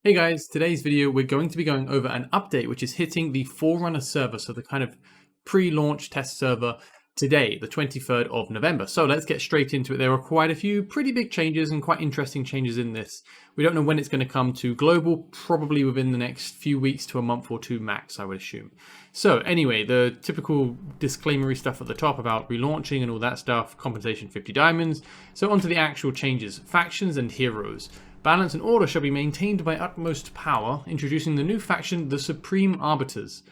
Hey guys, today's video we're going to be going over an update which is hitting the Forerunner server, so the kind of pre-launch test server today, the 23rd of November. So let's get straight into it. There are quite a few pretty big changes and quite interesting changes in this. We don't know when it's going to come to global, probably within the next few weeks to a month or two max, I would assume. So anyway, the typical disclaimery stuff at the top about relaunching and all that stuff, compensation 50 diamonds. So onto the actual changes, factions and heroes. Balance and order shall be maintained by utmost power, introducing the new faction, the Supreme Arbiters.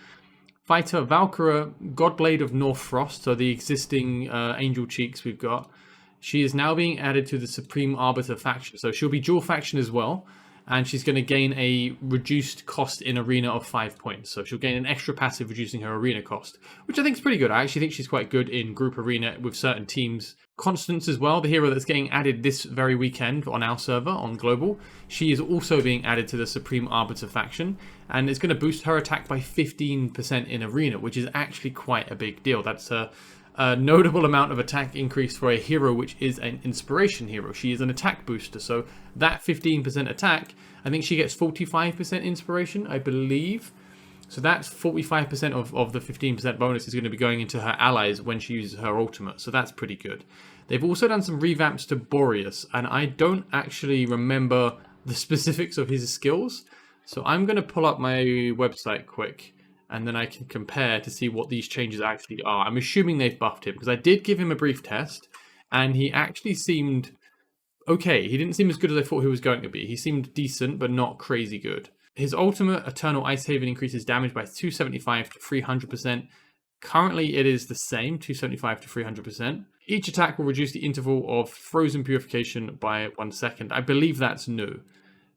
Fighter Valkyra, Godblade of North Frost, so the existing Angel Cheeks we've got. She is now being added to the Supreme Arbiter faction, so she'll be dual faction as well. And she's going to gain a reduced cost in arena of 5 points. So she'll gain an extra passive reducing her arena cost, which I think is pretty good. I actually think she's quite good in group arena with certain teams. Constance as well, the hero that's getting added this very weekend on our server, on Global. She is also being added to the Supreme Arbiter faction. And it's going to boost her attack by 15% in arena, which is actually quite a big deal. That's a notable amount of attack increase for a hero which is an inspiration hero. She is an attack booster, so that 15% attack, I think she gets 45% inspiration, I believe. So that's 45% of the 15% bonus is going to be going into her allies when she uses her ultimate, so that's pretty good. They've also done some revamps to Boreas, and I don't actually remember the specifics of his skills, so I'm going to pull up my website quick and then I can compare to see what these changes actually are. I'm assuming they've buffed him, because I did give him a brief test, and he actually seemed okay. He didn't seem as good as I thought he was going to be. He seemed decent, but not crazy good. His ultimate, Eternal Ice Haven, increases damage by 275 to 300%. Currently, it is the same, 275 to 300%. Each attack will reduce the interval of Frozen Purification by 1 second. I believe that's new.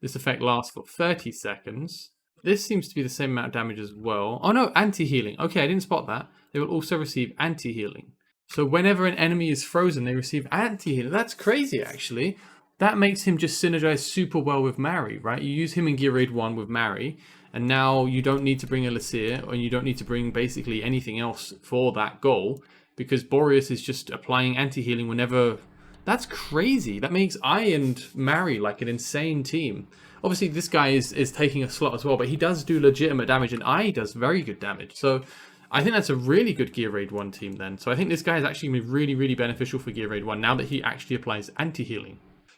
This effect lasts for 30 seconds. This seems to be the same amount of damage as well. Oh no, anti-healing. Okay, I didn't spot that. They will also receive anti-healing. So whenever an enemy is frozen, they receive anti-healing. That's crazy, actually. That makes him just synergize super well with Mary, right? You use him in Gear Raid 1 with Mary, and now you don't need to bring a Lasir, or you don't need to bring basically anything else for that goal, because Boreas is just applying anti-healing whenever... That's crazy. That makes I and Mary like an insane team. Obviously, this guy is taking a slot as well, but he does do legitimate damage, and I does very good damage. So I think that's a really good Gear Raid 1 team then. So I think this guy is actually going to be really, really beneficial for Gear Raid 1 now that he actually applies anti-healing.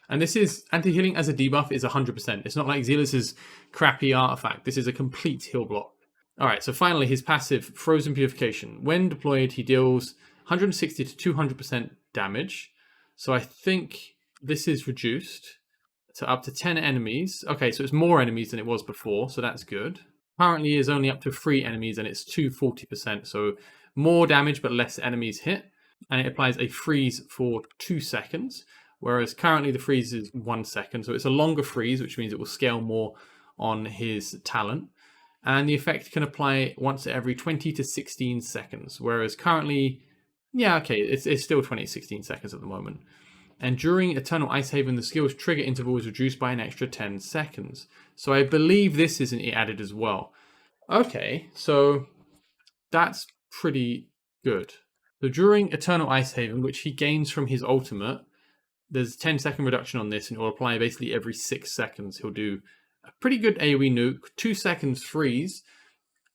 And this is, anti-healing as a debuff is 100%. It's not like Zealous' crappy artifact. This is a complete heal block. Alright, so finally his passive, Frozen Purification. When deployed, he deals 160 to 200% damage. So I think this is reduced to up to 10 enemies. Okay, so it's more enemies than it was before, so that's good. Currently is only up to 3 enemies and it's 240%, so more damage but less enemies hit. And it applies a freeze for 2 seconds, whereas currently the freeze is 1 second. So it's a longer freeze, which means it will scale more on his talent. And the effect can apply once every 20 to 16 seconds, whereas currently... Yeah, okay, it's still 20 to 16 seconds at the moment. And during Eternal Ice Haven, the skill's trigger interval is reduced by an extra 10 seconds. So I believe this isn't added as well. Okay, so that's pretty good. So during Eternal Ice Haven, which he gains from his ultimate, there's a 10-second reduction on this, and it will apply basically every 6 seconds. He'll do a pretty good AoE nuke, 2 seconds freeze,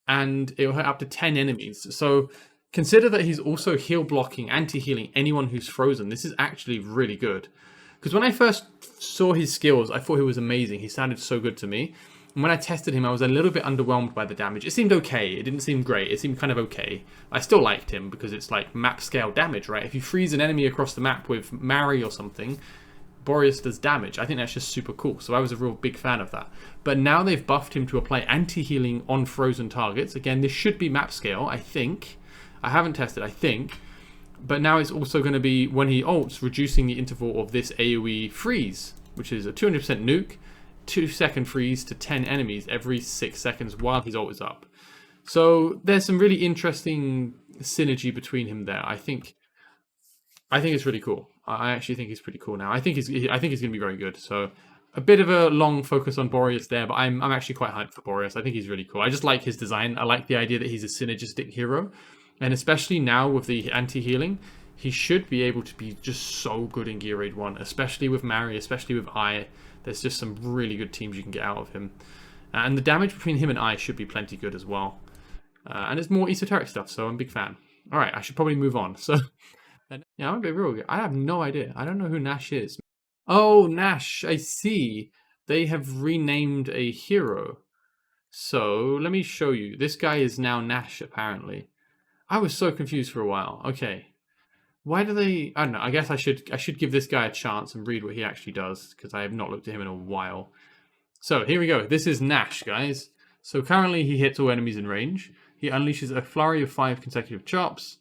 and it will hit up to 10 enemies. So... consider that he's also heal blocking, anti-healing anyone who's frozen. This is actually really good. Because when I first saw his skills, I thought he was amazing. He sounded so good to me. And when I tested him, I was a little bit underwhelmed by the damage. It seemed okay. It didn't seem great. It seemed kind of okay. I still liked him because it's like map scale damage, right? If you freeze an enemy across the map with Mary or something, Boreas does damage. I think that's just super cool. So I was a real big fan of that. But now they've buffed him to apply anti-healing on frozen targets. Again, this should be map scale, I think. I haven't tested, I think, but now it's also going to be, when he ults, reducing the interval of this AoE freeze, which is a 200% nuke, 2-second freeze to 10 enemies every 6 seconds while his ult is up. So there's some really interesting synergy between him there. I think it's really cool. I actually think he's pretty cool now. I think he's going to be very good. So a bit of a long focus on Boreas there, but I'm actually quite hyped for Boreas. I think he's really cool. I just like his design. I like the idea that he's a synergistic hero. And especially now with the anti-healing, he should be able to be just so good in Gear Raid 1, especially with Mary, especially with I. There's just some really good teams you can get out of him. And the damage between him and I should be plenty good as well. And it's more esoteric stuff, so I'm a big fan. All right, I should probably move on. So, yeah, I'm gonna be real. I have no idea. I don't know who Nash is. Oh, Nash, I see. They have renamed a hero. So, let me show you. This guy is now Nash, apparently. I was so confused for a while. Okay. Why do they... I don't know. I guess I should give this guy a chance and read what he actually does, because I have not looked at him in a while. So, here we go. This is Nash, guys. So, currently he hits all enemies in range. He unleashes a flurry of 5 consecutive chops.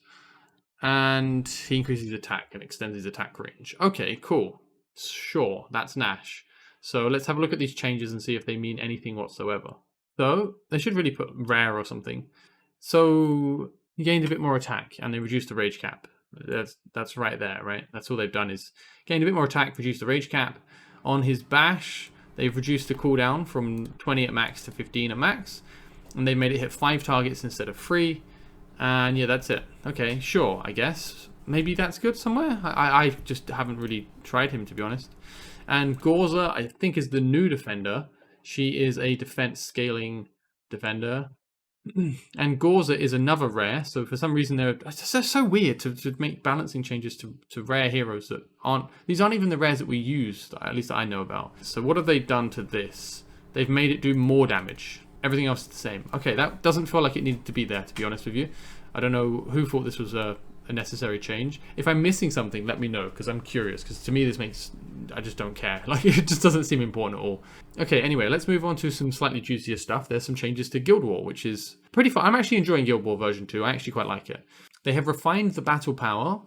And he increases his attack and extends his attack range. Okay, cool. Sure, that's Nash. So let's have a look at these changes and see if they mean anything whatsoever. So they should really put rare or something. So he gained a bit more attack and they reduced the rage cap. That's right there, right? That's all they've done is gained a bit more attack, reduced the rage cap. On his bash, they've reduced the cooldown from 20 at max to 15 at max. And they made it hit 5 targets instead of 3. And yeah, that's it. Okay, sure, I guess. Maybe that's good somewhere? I just haven't really tried him, to be honest. And GWAR, I think, is the new defender. She is a defense scaling defender. And GWAR is another rare. So for some reason, it's so weird to make balancing changes to rare heroes that aren't... These aren't even the rares that we use, at least that I know about. So what have they done to this? They've made it do more damage. Everything else is the same. Okay, that doesn't feel like it needed to be there, to be honest with you. I don't know who thought this was a necessary change. If I'm missing something, let me know, because I'm curious, because to me this makes... I just don't care. Like, it just doesn't seem important at all. Okay, anyway, let's move on to some slightly juicier stuff. There's some changes to Guild War, which is pretty fun. I'm actually enjoying Guild War version 2. I actually quite like it. They have refined the battle power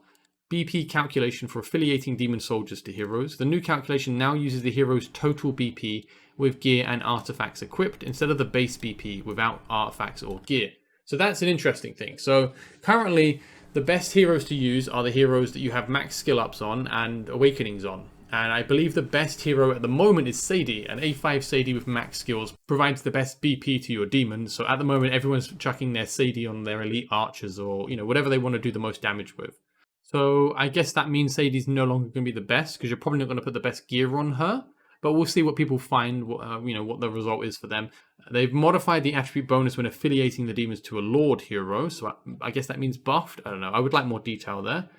BP calculation for affiliating demon soldiers to heroes. The new calculation now uses the hero's total BP with gear and artifacts equipped instead of the base BP without artifacts or gear. So that's an interesting thing. So currently, the best heroes to use are the heroes that you have max skill ups on and awakenings on. And I believe the best hero at the moment is Sadie. An A5 Sadie with max skills provides the best BP to your demons. So at the moment, everyone's chucking their Sadie on their elite archers or, you know, whatever they want to do the most damage with. So I guess that means Sadie's no longer going to be the best because you're probably not going to put the best gear on her. But we'll see what people find, you know, what the result is for them. They've modified the attribute bonus when affiliating the demons to a Lord hero. So I guess that means buffed. I don't know. I would like more detail there.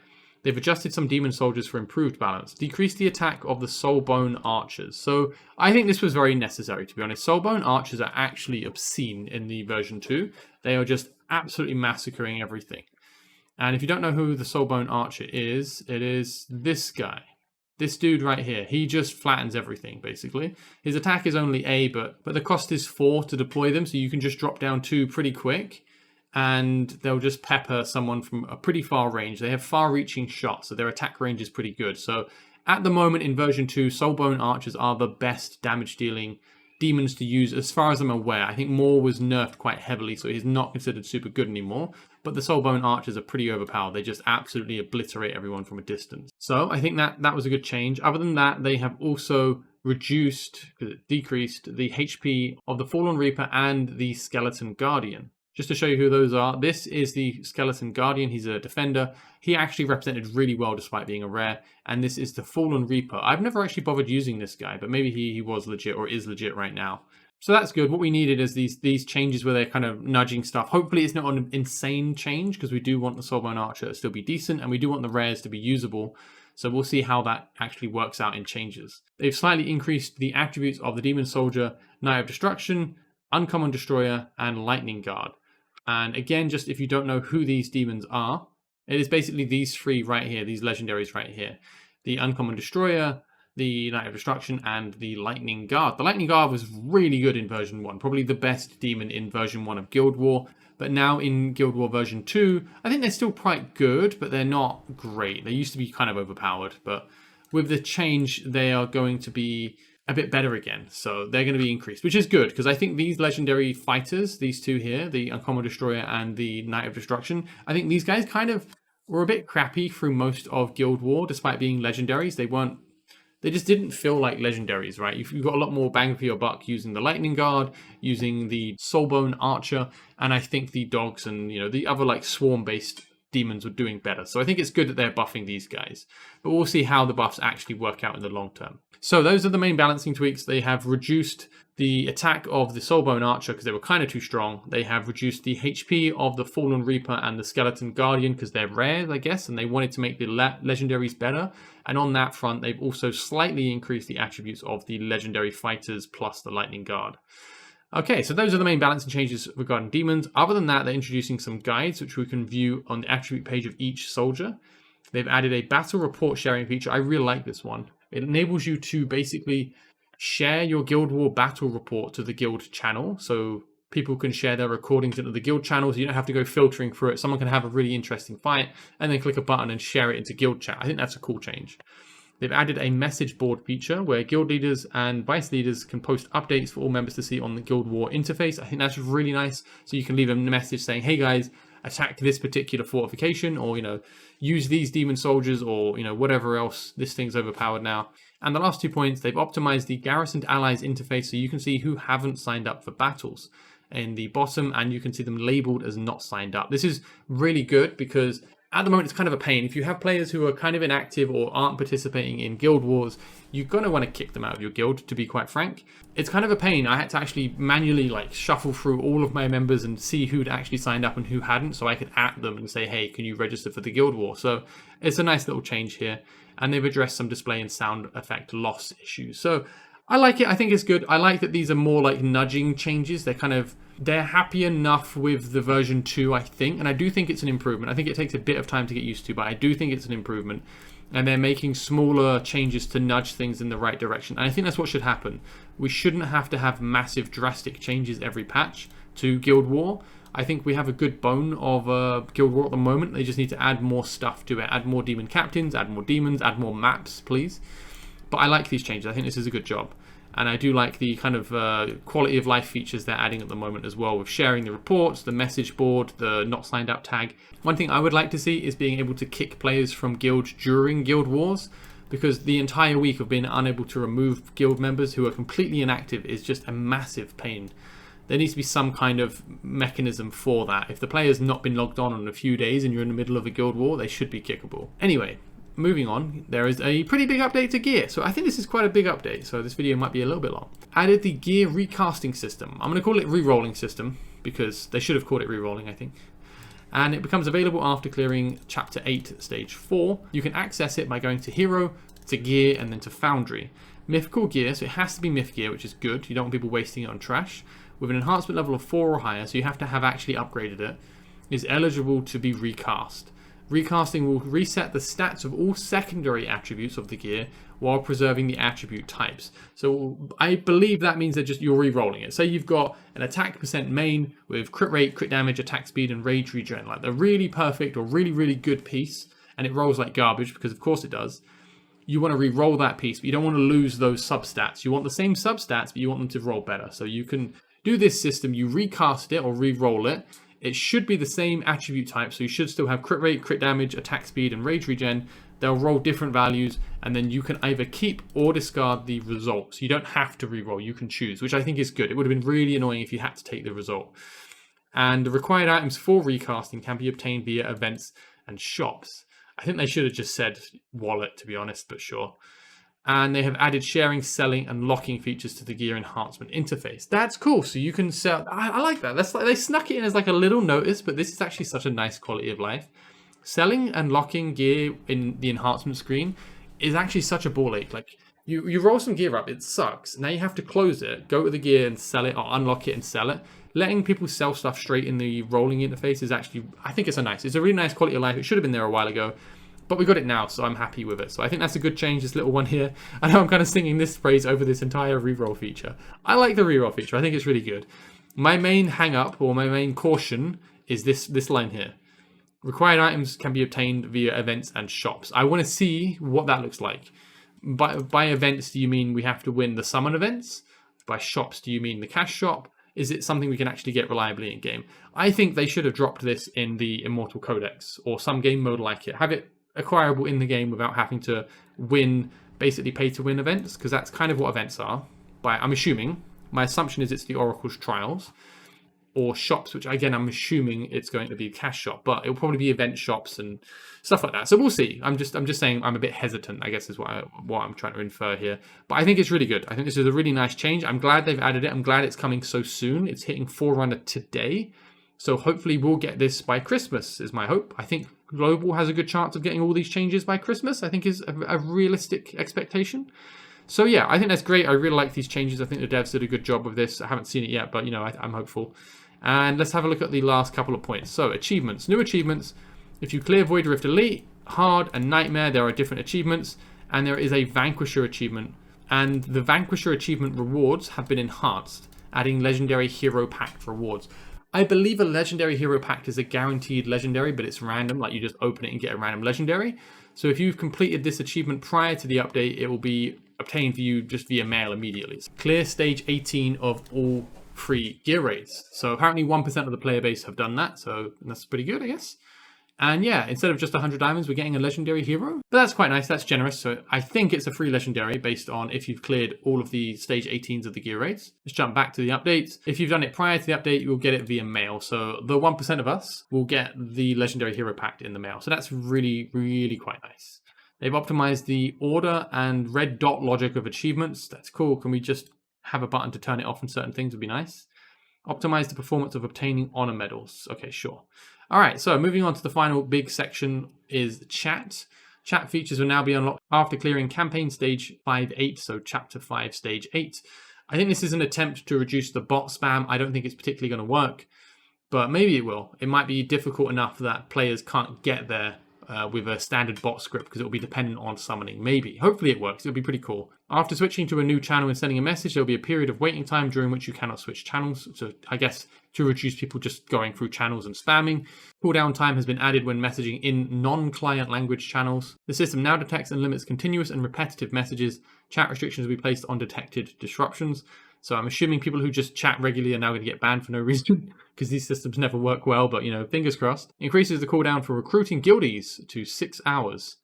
They've adjusted some demon soldiers for improved balance. Decreased the attack of the Soulbone archers. So I think this was very necessary, to be honest. Soulbone archers are actually obscene in the version 2. They are just absolutely massacring everything. And if you don't know who the Soulbone archer is, it is this guy. This dude right here, he just flattens everything, basically. His attack is only A, but the cost is 4 to deploy them, so you can just drop down 2 pretty quick, and they'll just pepper someone from a pretty far range. They have far-reaching shots, so their attack range is pretty good. So at the moment in version 2, Soulbone archers are the best damage-dealing demons to use as far as I'm aware. I think Moore was nerfed quite heavily, so he's not considered super good anymore. But the Soulbone archers are pretty overpowered. They just absolutely obliterate everyone from a distance. So I think that was a good change. Other than that, they have also decreased the HP of the Fallen Reaper and the Skeleton Guardian. Just to show you who those are, this is the Skeleton Guardian. He's a defender. He actually represented really well despite being a rare. And this is the Fallen Reaper. I've never actually bothered using this guy, but maybe he was legit or is legit right now. So that's good. What we needed is these changes where they're kind of nudging stuff. Hopefully it's not an insane change because we do want the Soulbone Archer to still be decent and we do want the rares to be usable. So we'll see how that actually works out in changes. They've slightly increased the attributes of the Demon Soldier, Knight of Destruction, Uncommon Destroyer, and Lightning Guard. And again, just if you don't know who these demons are, it is basically these 3 right here, these legendaries right here. The Uncommon Destroyer, the Knight of Destruction, and the Lightning Guard. The Lightning Guard was really good in version 1, probably the best demon in version 1 of Guild War. But now in Guild War version 2, I think they're still quite good, but they're not great. They used to be kind of overpowered, but with the change, they are going to be a bit better again. So they're going to be increased, which is good, because I think these legendary fighters, these 2 here, the Uncommon Destroyer and the Knight of Destruction, I think these guys kind of were a bit crappy through most of Guild War, despite being legendaries. They just didn't feel like legendaries, right? You've got a lot more bang for your buck using the Lightning Guard, using the Soulbone Archer, and I think the dogs and, you know, the other like swarm-based demons were doing better. So I think it's good that they're buffing these guys. But we'll see how the buffs actually work out in the long term. So those are the main balancing tweaks. They have reduced the attack of the Soulbone Archer because they were kind of too strong. They have reduced the HP of the Fallen Reaper and the Skeleton Guardian because they're rare, I guess, and they wanted to make the legendaries better. And on that front, they've also slightly increased the attributes of the legendary fighters plus the Lightning Guard. Okay, so those are the main balancing changes regarding demons. Other than that, they're introducing some guides which we can view on the attribute page of each soldier. They've added a battle report sharing feature. I really like this one. It enables you to basically share your Guild War battle report to the guild channel. So people can share their recordings into the guild channel, so you don't have to go filtering through it. Someone can have a really interesting fight and then click a button and share it into guild chat. I think that's a cool change. They've added a message board feature where guild leaders and vice leaders can post updates for all members to see on the Guild War interface. I think that's really nice. So you can leave a message saying, hey guys, attack this particular fortification, or, you know, use these demon soldiers, or, you know, whatever else. This thing's overpowered now. And the last 2 points, they've optimized the garrisoned allies interface so you can see who haven't signed up for battles in the bottom, and you can see them labeled as not signed up. This is really good because at the moment it's kind of a pain. If you have players who are kind of inactive or aren't participating in guild wars, you're going to want to kick them out of your guild, to be quite frank. It's kind of a pain. I had to actually manually shuffle through all of my members and see who'd actually signed up and who hadn't, so I could at them and say, hey, can you register for the guild war? So it's a nice little change here. And they've addressed some display and sound effect loss issues. So I like it. I think it's good. I like that these are more like nudging changes. They're happy enough with the version 2, I think. And I do think it's an improvement. I think it takes a bit of time to get used to, but I do think it's an improvement. And they're making smaller changes to nudge things in the right direction. And I think that's what should happen. We shouldn't have to have massive, drastic changes every patch to Guild War. I think we have a good bone of Guild War at the moment. They just need to add more stuff to it. Add more demon captains, add more demons, add more maps, please. But I like these changes. I think this is a good job. And I do like the kind of quality of life features they're adding at the moment as well, with sharing the reports, the message board, the not signed up tag. One thing I would like to see is being able to kick players from guilds during guild wars, because the entire week of being unable to remove guild members who are completely inactive is just a massive pain. There needs to be some kind of mechanism for that. If the player's not been logged on in a few days and you're in the middle of a guild war, they should be kickable. Anyway, moving on, there is a pretty big update to gear. So I think this is quite a big update, so this video might be a little bit long. Added the gear recasting system. I'm going to call it rerolling system, because they should have called it rerolling, I think. And it becomes available after clearing Chapter 8, Stage 4. You can access it by going to Hero, to Gear, and then to Foundry. Mythical gear, so it has to be myth gear, which is good. You don't want people wasting it on trash. With an enhancement level of 4 or higher, so you have to have actually upgraded it, is eligible to be recast. Recasting will reset the stats of all secondary attributes of the gear while preserving the attribute types. So I believe that means that you're re-rolling it. Say you've got an attack percent main with crit rate, crit damage, attack speed, and rage regen, like the really perfect or really, really good piece, and it rolls like garbage, because of course it does. You want to re-roll that piece, but you don't want to lose those substats. You want the same substats, but you want them to roll better. So you can do this system, you recast it or re-roll it. It should be the same attribute type, so you should still have crit rate, crit damage, attack speed, and rage regen. They'll roll different values, and then you can either keep or discard the results. You don't have to re-roll, you can choose, which I think is good. It would have been really annoying if you had to take the result. And the required items for recasting can be obtained via events and shops. I think they should have just said wallet, to be honest, but sure. And they have added sharing, selling, and locking features to the gear enhancement interface. That's cool. So you can sell. I like that. That's like they snuck it in as like a little notice, but this is actually such a nice quality of life. Selling and locking gear in the enhancement screen is actually such a ball ache. Like you roll some gear up, it sucks. Now you have to close it, go to the gear and sell it, or unlock it and sell it. Letting people sell stuff straight in the rolling interface is actually, I think it's a really nice quality of life. It should have been there a while ago. But we got it now, so I'm happy with it. So I think that's a good change, this little one here. I know I'm kind of singing this phrase over this entire reroll feature. I like the reroll feature. I think it's really good. My main hang-up, or my main caution, is this line here. Required items can be obtained via events and shops. I want to see what that looks like. By events, do you mean we have to win the summon events? By shops, do you mean the cash shop? Is it something we can actually get reliably in game? I think they should have dropped this in the Immortal Codex, or some game mode like it. Have it acquirable in the game without having to win, basically pay to win events, because that's kind of what events are. I'm assuming, my assumption is it's the Oracle's Trials. or shops, which again, I'm assuming it's going to be cash shop, but it'll probably be event shops and stuff like that. So we'll see. I'm just saying I'm a bit hesitant, I guess is what I'm trying to infer here. But I think it's really good. I think this is a really nice change. I'm glad they've added it. I'm glad it's coming so soon. It's hitting Forerunner today. So hopefully we'll get this by Christmas is my hope. I think Global has a good chance of getting all these changes by Christmas, I think is a realistic expectation. So yeah, I think that's great. I really like these changes. I think the devs did a good job with this. I haven't seen it yet, but I'm hopeful. And let's have a look at the last couple of points. So achievements, new achievements. If you clear Void Rift Elite, Hard, and Nightmare, there are different achievements. And there is a Vanquisher achievement. And the Vanquisher achievement rewards have been enhanced, adding Legendary Hero Pact rewards. I believe a Legendary Hero Pact is a guaranteed Legendary, but it's random, like you just open it and get a random Legendary. So if you've completed this achievement prior to the update, it will be obtained for you just via mail immediately. Clear stage 18 of all free gear raids. So apparently 1% of the player base have done that, so that's pretty good, I guess. And yeah, instead of just 100 diamonds, we're getting a legendary hero. But that's quite nice, that's generous. So I think it's a free legendary based on if you've cleared all of the stage 18s of the gear raids. Let's jump back to the updates. If you've done it prior to the update, you'll get it via mail. So the 1% of us will get the legendary hero pact in the mail. So that's really, really quite nice. They've optimized the order and red dot logic of achievements. That's cool. Can we just have a button to turn it off on certain things would be nice. Optimize the performance of obtaining honor medals. Okay, sure. All right, so moving on to the final big section is chat. Chat features will now be unlocked after clearing campaign stage 5-8, so chapter 5, stage 8. I think this is an attempt to reduce the bot spam. I don't think it's particularly going to work, but maybe it will. It might be difficult enough that players can't get there with a standard bot script because it will be dependent on summoning. Maybe. Hopefully it works. It'll be pretty cool. After switching to a new channel and sending a message, there'll be a period of waiting time during which you cannot switch channels. So I guess to reduce people just going through channels and spamming. Cooldown time has been added when messaging in non-client language channels. The system now detects and limits continuous and repetitive messages. Chat restrictions will be placed on detected disruptions. So I'm assuming people who just chat regularly are now going to get banned for no reason because these systems never work well, but fingers crossed. Increases the cooldown for recruiting guildies to 6 hours.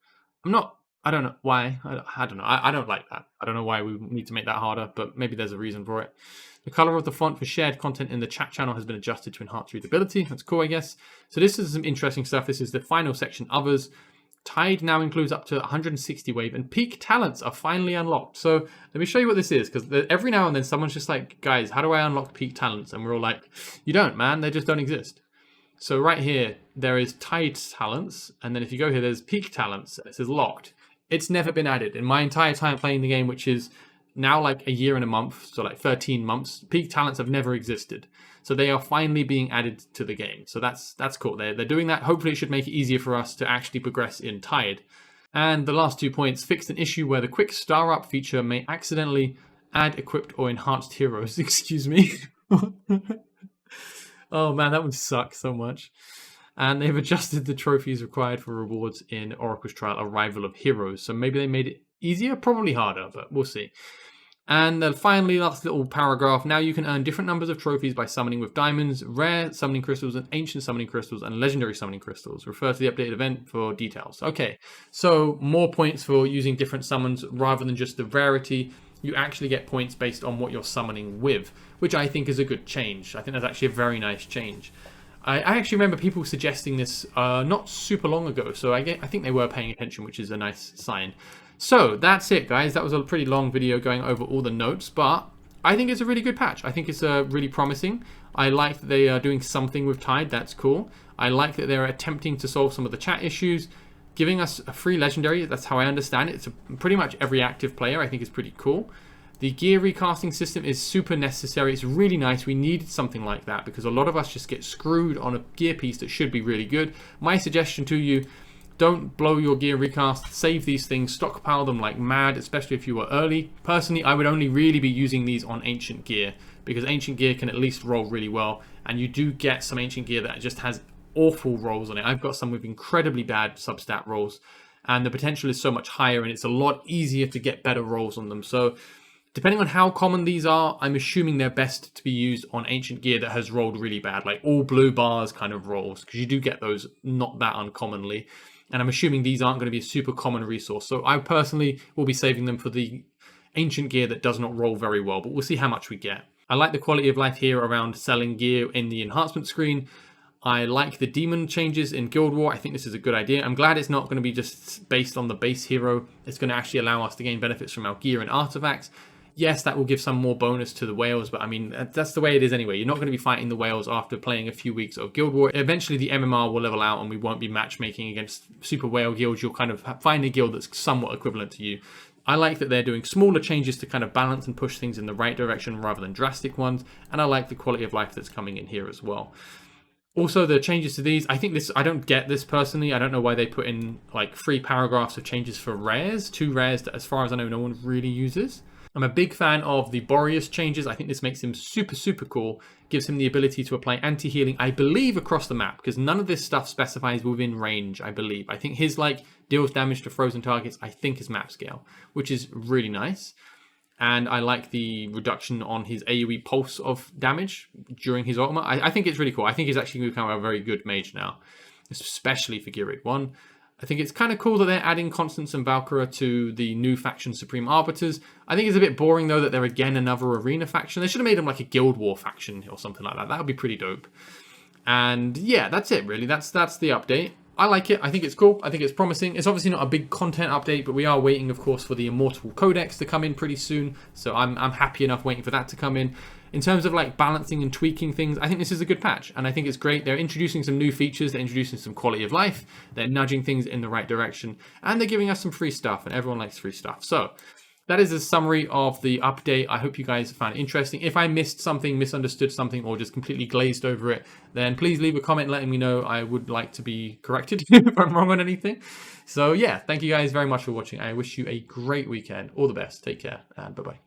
I don't know why. I don't know. I don't like that. I don't know why we need to make that harder, but maybe there's a reason for it. The color of the font for shared content in the chat channel has been adjusted to enhance readability. That's cool, I guess. So this is some interesting stuff. This is the final section, others. Tide now includes up to 160 wave and peak talents are finally unlocked. So let me show you what this is because every now and then someone's just like, guys, how do I unlock peak talents? And we're all like, you don't, man. They just don't exist. So right here, there is Tide talents. And then if you go here, there's peak talents. It says locked. It's never been added in my entire time playing the game, which is now like a year and a month. So like 13 months. Peak talents have never existed. So they are finally being added to the game. So that's cool. They're doing that. Hopefully it should make it easier for us to actually progress in Tide. And the last 2 points, fixed an issue where the quick star up feature may accidentally add equipped or enhanced heroes. Excuse me. Oh man, that would suck so much. And they've adjusted the trophies required for rewards in Oracle's Trial Arrival of Heroes. So maybe they made it easier, probably harder, but we'll see. And then finally, last little paragraph. Now you can earn different numbers of trophies by summoning with diamonds, rare summoning crystals, and ancient summoning crystals, and legendary summoning crystals. Refer to the updated event for details. Okay, so more points for using different summons rather than just the rarity. You actually get points based on what you're summoning with, which I think is a good change. I think that's actually a very nice change. I actually remember people suggesting this not super long ago, so I think they were paying attention, which is a nice sign. So that's it, guys. That was a pretty long video going over all the notes, but I think it's a really good patch. I think it's really promising. I like that they are doing something with Tide. That's cool. I like that they're attempting to solve some of the chat issues, giving us a free legendary. That's how I understand it. It's pretty much every active player. I think it's pretty cool. The gear recasting system is super necessary. It's really nice. We needed something like that because a lot of us just get screwed on a gear piece that should be really good. My suggestion to you, don't blow your gear recast. Save these things. Stockpile them like mad, especially if you were early. Personally, I would only really be using these on ancient gear because ancient gear can at least roll really well. And you do get some ancient gear that just has awful rolls on it. I've got some with incredibly bad substat rolls. And the potential is so much higher and it's a lot easier to get better rolls on them. So depending on how common these are, I'm assuming they're best to be used on ancient gear that has rolled really bad, like all blue bars kind of rolls, because you do get those not that uncommonly. And I'm assuming these aren't going to be a super common resource. So I personally will be saving them for the ancient gear that does not roll very well, but we'll see how much we get. I like the quality of life here around selling gear in the enhancement screen. I like the demon changes in Guild War. I think this is a good idea. I'm glad it's not going to be just based on the base hero. It's going to actually allow us to gain benefits from our gear and artifacts. Yes, that will give some more bonus to the whales, but I mean, that's the way it is anyway. You're not going to be fighting the whales after playing a few weeks of Guild War. Eventually, the MMR will level out and we won't be matchmaking against super whale guilds. You'll kind of find a guild that's somewhat equivalent to you. I like that they're doing smaller changes to kind of balance and push things in the right direction rather than drastic ones. And I like the quality of life that's coming in here as well. Also, the changes to these, I think this, I don't get this personally. I don't know why they put in like 3 paragraphs of changes for rares, 2 rares that as far as I know, no one really uses. I'm a big fan of the Boreas changes. I think this makes him super, super cool. Gives him the ability to apply anti-healing, I believe, across the map, because none of this stuff specifies within range, I believe. I think his like deals damage to frozen targets, I think is map scale, which is really nice. And I like the reduction on his AoE pulse of damage during his ultimate. I think it's really cool. I think he's actually become a very good mage now, especially for Gear 1. I think it's kind of cool that they're adding Constance and Valkyra to the new faction Supreme Arbiters. I think it's a bit boring, though, that they're again another arena faction. They should have made them like a Guild War faction or something like that. That would be pretty dope. And yeah, that's it, really. That's the update. I like it. I think it's cool. I think it's promising. It's obviously not a big content update, but we are waiting, of course, for the Immortal Codex to come in pretty soon. So I'm happy enough waiting for that to come in. In terms of like balancing and tweaking things, I think this is a good patch. And I think it's great. They're introducing some new features. They're introducing some quality of life. They're nudging things in the right direction. And they're giving us some free stuff. And everyone likes free stuff. So that is a summary of the update. I hope you guys found it interesting. If I missed something, misunderstood something, or just completely glazed over it, then please leave a comment letting me know. I would like to be corrected if I'm wrong on anything. So yeah, thank you guys very much for watching. I wish you a great weekend. All the best. Take care and bye-bye.